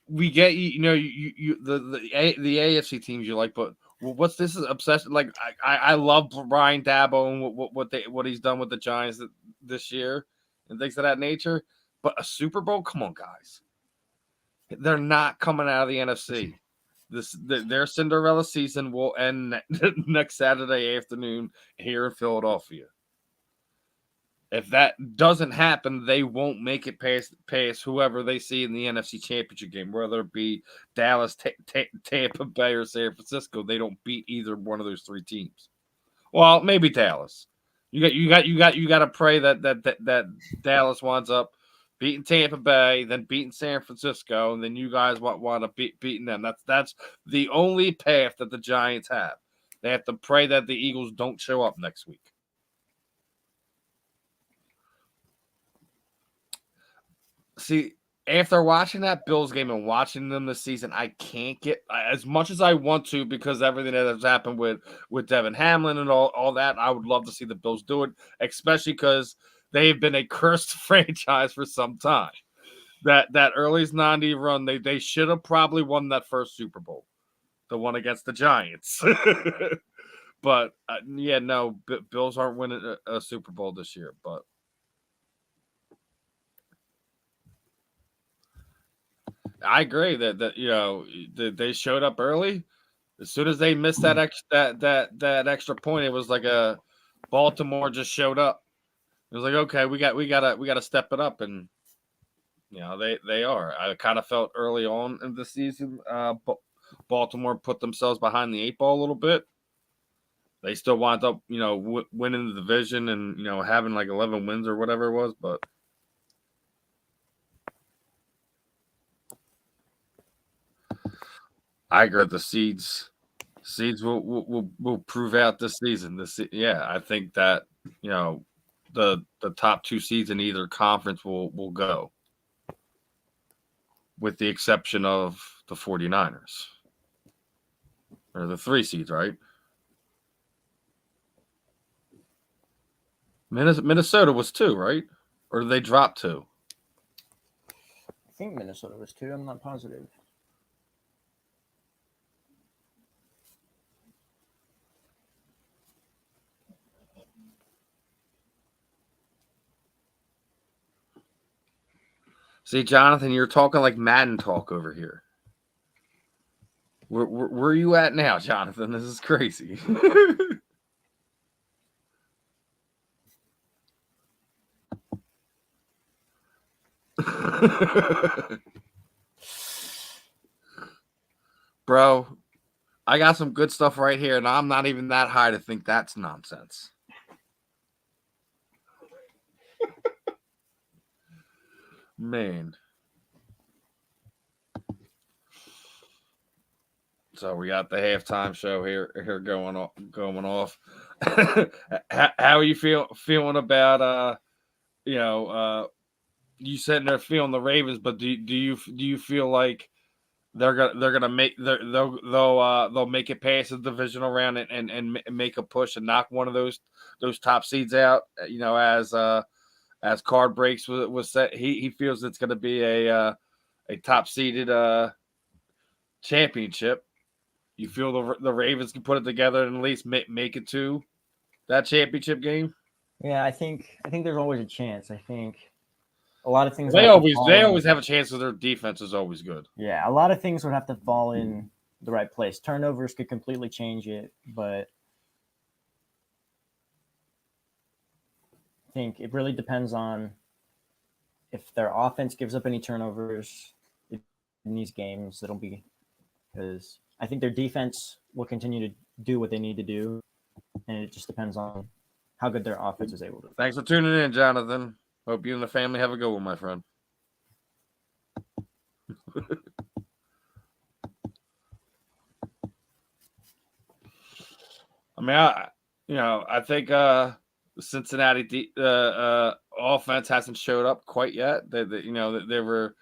we get. The AFC teams you like, but what's this obsession? Like I love Brian Dabo and what he's done with the Giants this year and things of that nature. But a Super Bowl, come on, guys, they're not coming out of the NFC. Their Cinderella season will end next Saturday afternoon here in Philadelphia. If that doesn't happen, they won't make it past whoever they see in the NFC Championship game, whether it be Dallas, Tampa Bay, or San Francisco. They don't beat either one of those three teams. Well, maybe Dallas. You got to pray that Dallas winds up beating Tampa Bay, then beating San Francisco, and then you guys want to beating them. That's the only path that the Giants have. They have to pray that the Eagles don't show up next week. See, after watching that Bills game and watching them this season, I can't get as much as I want to because everything that has happened with Devin Hamlin and all that. I would love to see the Bills do it, especially because they've been a cursed franchise for some time. That early's 90 run, they should have probably won that first Super Bowl, the one against the Giants. But Bills aren't winning a Super Bowl this year. But I agree that they showed up early. As soon as they missed that extra point, it was like a Baltimore just showed up. It was like, okay, we gotta step it up, and they are. I kind of felt early on in the season, Baltimore put themselves behind the 8 ball a little bit. They still wound up, winning the division and having like 11 wins or whatever it was, but. I agree. The seeds will prove out this season. I think that the top 2 seeds in either conference will go, with the exception of the 49ers. Or the 3 seeds, right? Minnesota was 2, right? Or did they drop 2? I think Minnesota was 2. I'm not positive. See, Jonathan, you're talking like Madden talk over here. Where are you at now, Jonathan? This is crazy. Bro, I got some good stuff right here, and I'm not even that high to think that's nonsense. Man. So we got the halftime show here going off. How are you feeling about you sitting there feeling the Ravens, but do you feel like they're gonna make they'll make it past the divisional round and make a push and knock one of those top seeds out? As card breaks was set, he feels it's going to be a top seeded championship. You feel the Ravens can put it together and at least make it to that championship game? Yeah, I think there's always a chance. I think a lot of things They always have a chance because their defense is always good. Yeah, a lot of things would have to fall in the right place. Turnovers could completely change it, but I think it really depends on if their offense gives up any turnovers in these games. It'll be because I think their defense will continue to do what they need to do, and it just depends on how good their offense is able to. Thanks for tuning in, Jonathan. Hope you and the family have a good one, my friend. I mean, I think the Cincinnati offense hasn't showed up quite yet. They were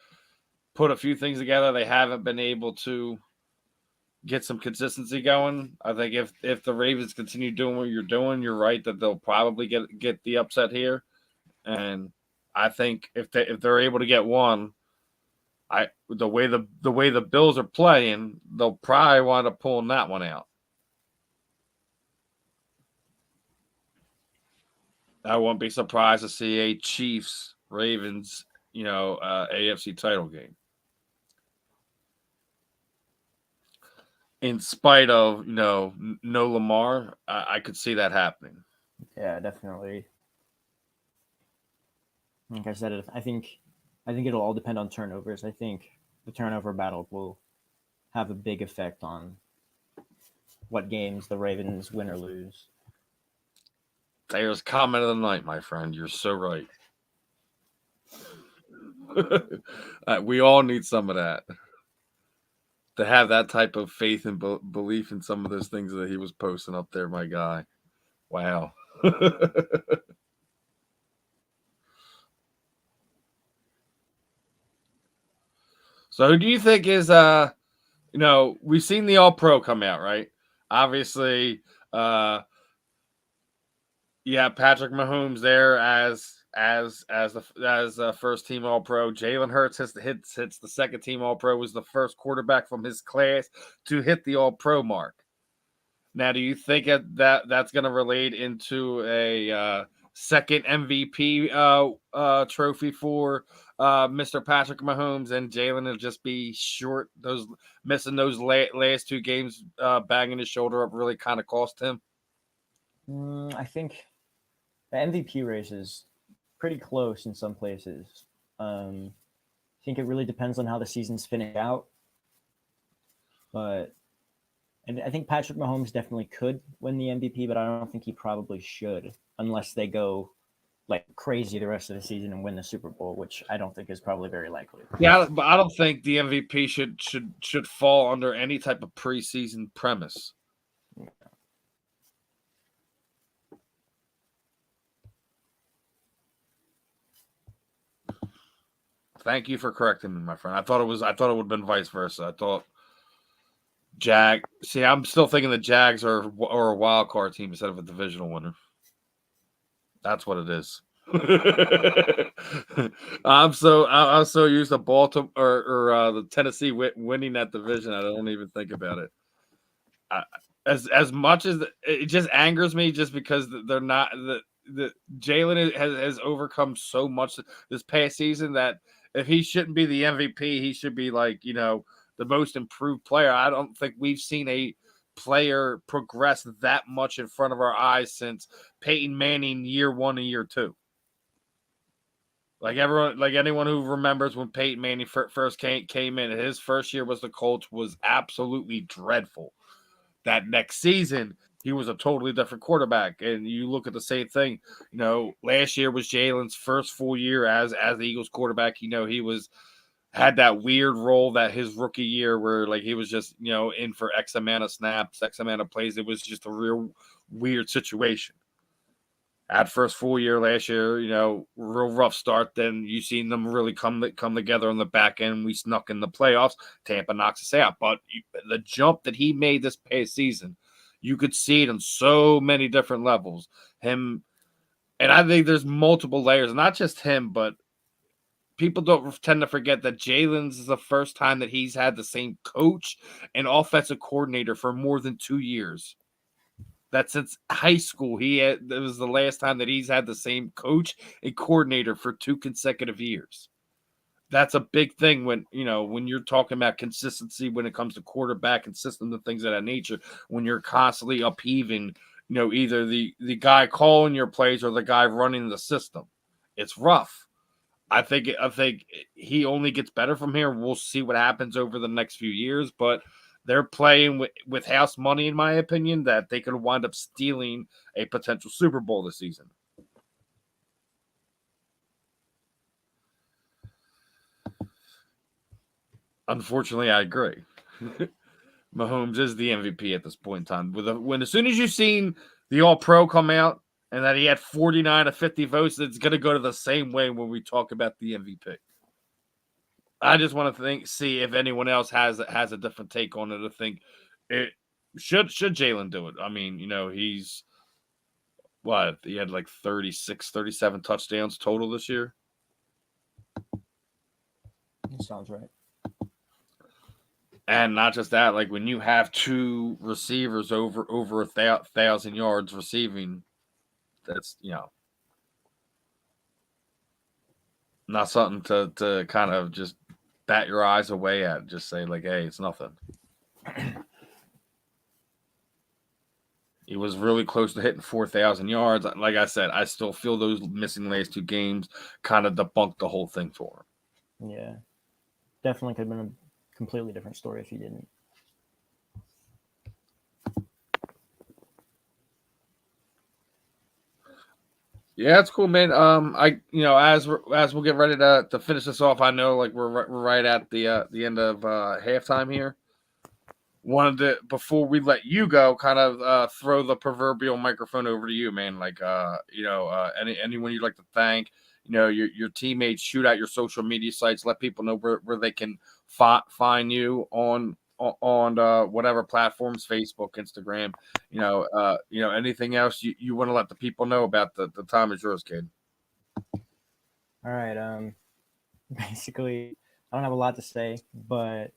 put a few things together. They haven't been able to get some consistency going. I think if the Ravens continue doing what you're doing, you're right that they'll probably get the upset here. And I think if they're able to get one, the way the Bills are playing, they'll probably wind up pulling that one out. I won't be surprised to see a Chiefs Ravens, AFC title game. In spite of no Lamar, I could see that happening. Yeah, definitely. Like I said, I think it'll all depend on turnovers. I think the turnover battle will have a big effect on what games the Ravens win or lose. There's comment of the night, my friend. You're so right. We all need some of that. To have that type of faith and belief in some of those things that he was posting up there, my guy. Wow. So who do you think is we've seen the All Pro come out, right? Obviously, Patrick Mahomes there as the first team All Pro. Jalen Hurts hits the second team All Pro, was the first quarterback from his class to hit the All Pro mark. Now, do you think that's going to relate into a second MVP trophy for Mr. Patrick Mahomes, and Jalen will just be short? Missing those last two games, banging his shoulder up, really kind of cost him. I think the MVP race is pretty close in some places. I think it really depends on how the season's finished out. And I think Patrick Mahomes definitely could win the MVP, but I don't think he probably should unless they go like crazy the rest of the season and win the Super Bowl, which I don't think is probably very likely. Yeah, but I don't think the MVP should fall under any type of preseason premise. Yeah. Thank you for correcting me, my friend. I thought it would have been vice versa. I thought I'm still thinking the Jags are a wild card team instead of a divisional winner. That's what it is. I'm so used to Baltimore or the Tennessee winning that division. I don't even think about it. As much as it just angers me, just because they're not the Jalen has overcome so much this past season that if he shouldn't be the MVP, he should be the most improved player. I don't think we've seen a player progress that much in front of our eyes since Peyton Manning year 1 and year 2. Anyone who remembers when Peyton Manning first came in, his first year was the Colts was absolutely dreadful. That next season, he was a totally different quarterback. And you look at the same thing, last year was Jalen's first full year as the Eagles quarterback. He had that weird role that his rookie year where he was just, in for X amount of snaps, X amount of plays. It was just a real weird situation. At first full year last year, real rough start. Then you seen them really come together on the back end. We snuck in the playoffs. Tampa knocks us out. But the jump that he made this past season, you could see it on so many different levels. And I think there's multiple layers, not just him, but people don't tend to forget that Jalen's is the first time that he's had the same coach and offensive coordinator for more than 2 years. That since high school, that was the last time that he's had the same coach and coordinator for 2 consecutive years. That's a big thing when you're talking about consistency when it comes to quarterback and system and things of that nature. When you're constantly upheaving, either the guy calling your plays or the guy running the system, it's rough. I think he only gets better from here. We'll see what happens over the next few years, but they're playing with house money, in my opinion, that they could wind up stealing a potential Super Bowl this season. Unfortunately, I agree. Mahomes is the MVP at this point in time. As soon as you've seen the All-Pro come out and that he had 49 of 50 votes, it's going to go to the same way when we talk about the MVP. I just want to see if anyone else has a different take on it. To think it should Jalen do it. I mean, he's he had 36, 37 touchdowns total this year. That sounds right. And not just that, when you have 2 receivers over 1,000 yards receiving, that's not something to kind of just bat your eyes away at. Just say hey, it's nothing. He was really close to hitting 4,000 yards. Like I said, I still feel those missing last 2 games kind of debunked the whole thing for him. Yeah, definitely could have been a completely different story if he didn't. Yeah, it's cool, man. As we'll get ready to finish this off, I know like we're right at the end of halftime here. Wanted to, before we let you go, kind of throw the proverbial microphone over to you, man. Like anyone you'd like to thank, your teammates, shoot out your social media sites, let people know where they can find you on whatever platforms, Facebook, Instagram, anything else you want to let the people know about. The time is yours, kid. All right. Basically, I don't have a lot to say, but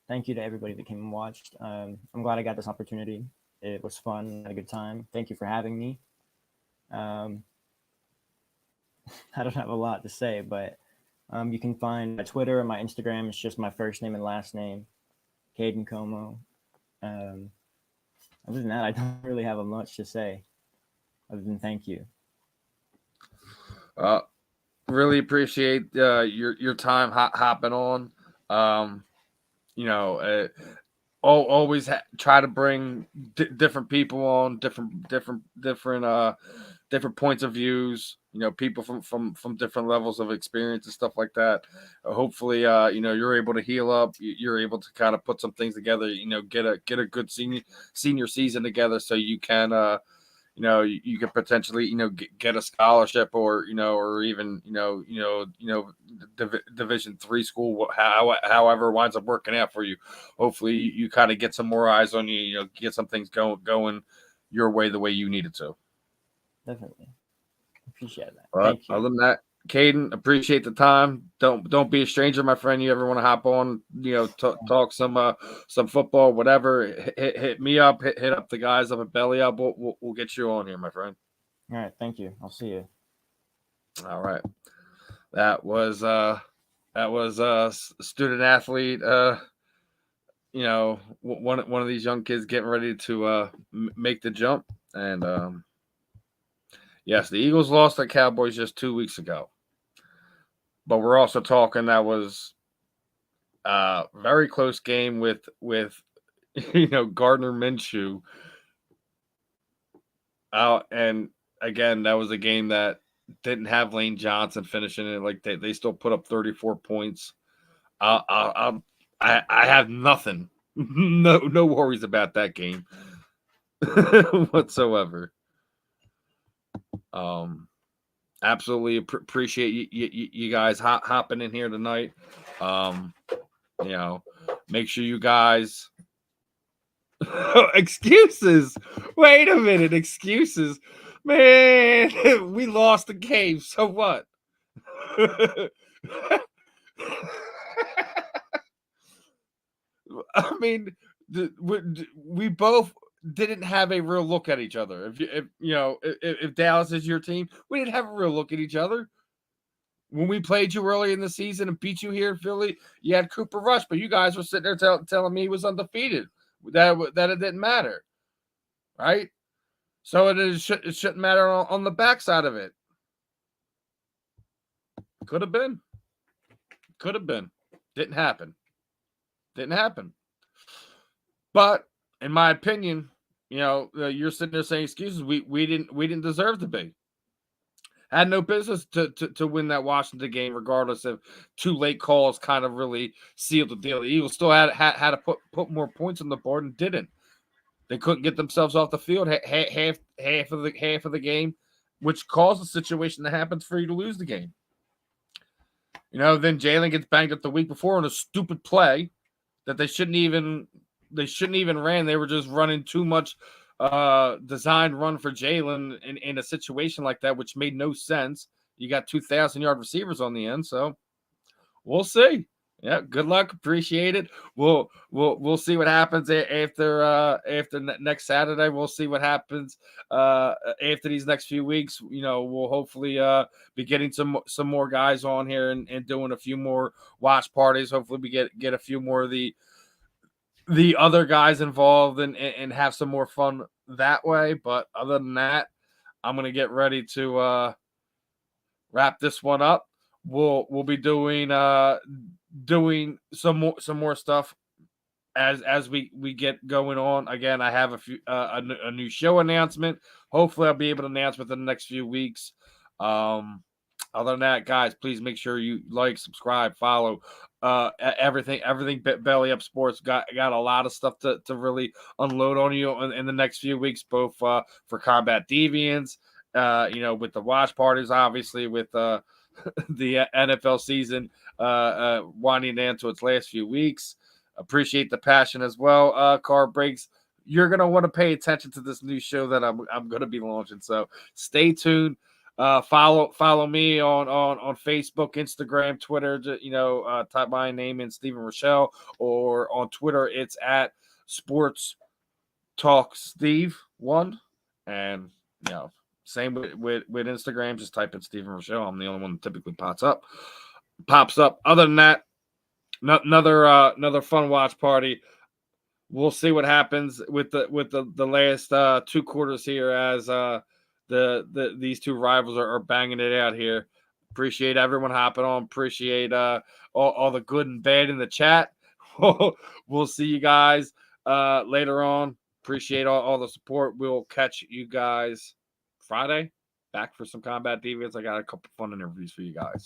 thank you to everybody that came and watched. I'm glad I got this opportunity. It was fun. I had a good time. Thank you for having me. I don't have a lot to say, but you can find my Twitter and my Instagram. It's just my first name and last name, Kaiden Comeau. Other than that, I don't really have much to say other than thank you. Really appreciate your time hopping on. Always try to bring different people on, different points of views. People from different levels of experience and stuff like that. Hopefully, you're able to heal up. You're able to kind of put some things together. Get a good senior season together, so you can you could potentially get a scholarship, or or even Division III school, however winds up working out for you. Hopefully you kind of get some more eyes on you, get some things going your way, the way you need it to. Definitely appreciate that. But Thank you. other than that, Kaiden, appreciate the time. Don't be a stranger, my friend. You ever want to hop on, talk some football, whatever, hit me up, hit up the guys up at Belly Up. We'll get you on here, my friend. All right, thank you. I'll see you. All right. That was student athlete, one of these young kids getting ready to make the jump. And yes, the Eagles lost the Cowboys just 2 weeks ago. But we're also talking that was a very close game with Gardner Minshew out, and again that was a game that didn't have Lane Johnson finishing it. Like they still put up 34 points. I have nothing, no worries about that game whatsoever. Absolutely appreciate you guys hopping in here tonight. Make sure you guys excuses. Wait a minute, excuses. Man, we lost the game. So what? I mean, we both didn't have a real look at each other. If Dallas is your team, we didn't have a real look at each other. When we played you early in the season and beat you here in Philly, you had Cooper Rush, but you guys were sitting there telling me he was undefeated. That it didn't matter, right? So it shouldn't matter on the backside of it. Could have been. Didn't happen. But in my opinion, you're sitting there saying excuses. We didn't deserve to be. Had no business to win that Washington game, regardless of two late calls kind of really sealed the deal. The Eagles still had to put more points on the board and didn't. They couldn't get themselves off the field half of the game, which caused the situation that happens for you to lose the game. Then Jalen gets banged up the week before on a stupid play that they shouldn't even ran. They were just running too much designed run for Jalen in a situation like that, which made no sense. You got 2,000-yard receivers on the end, so we'll see. Good luck. Appreciate it. We'll see what happens after next Saturday. We'll see what happens after these next few weeks. We'll hopefully be getting some more guys on here and doing a few more watch parties. Hopefully we get a few more of the other guys involved and have some more fun that way. But other than that, I'm gonna get ready to wrap this one up. We'll be doing some more stuff as we get going on. Again, I have a new show announcement. Hopefully I'll be able to announce within the next few weeks. Other than that, guys, please make sure you like, subscribe, follow, everything. Belly Up Sports got a lot of stuff to really unload on you in the next few weeks, both for Combat Deviants, with the watch parties, obviously with the NFL season winding down to its last few weeks. Appreciate the passion as well. Car Breaks. You're gonna want to pay attention to this new show that I'm gonna be launching. So stay tuned. Follow me on Facebook, Instagram, Twitter. Type my name in, Stephen Rochelle, or on Twitter it's at Sports Talk Steve 1, and same with Instagram. Just type in Stephen Rochelle. I'm the only one that typically pops up. Other than that, another fun watch party. We'll see what happens with the last 2 quarters here as these two rivals are banging it out here. Appreciate everyone hopping on. Appreciate all the good and bad in the chat. We'll see you guys later on. Appreciate all the support. We'll catch you guys Friday back for some Combat Deviants. I got a couple fun interviews for you guys.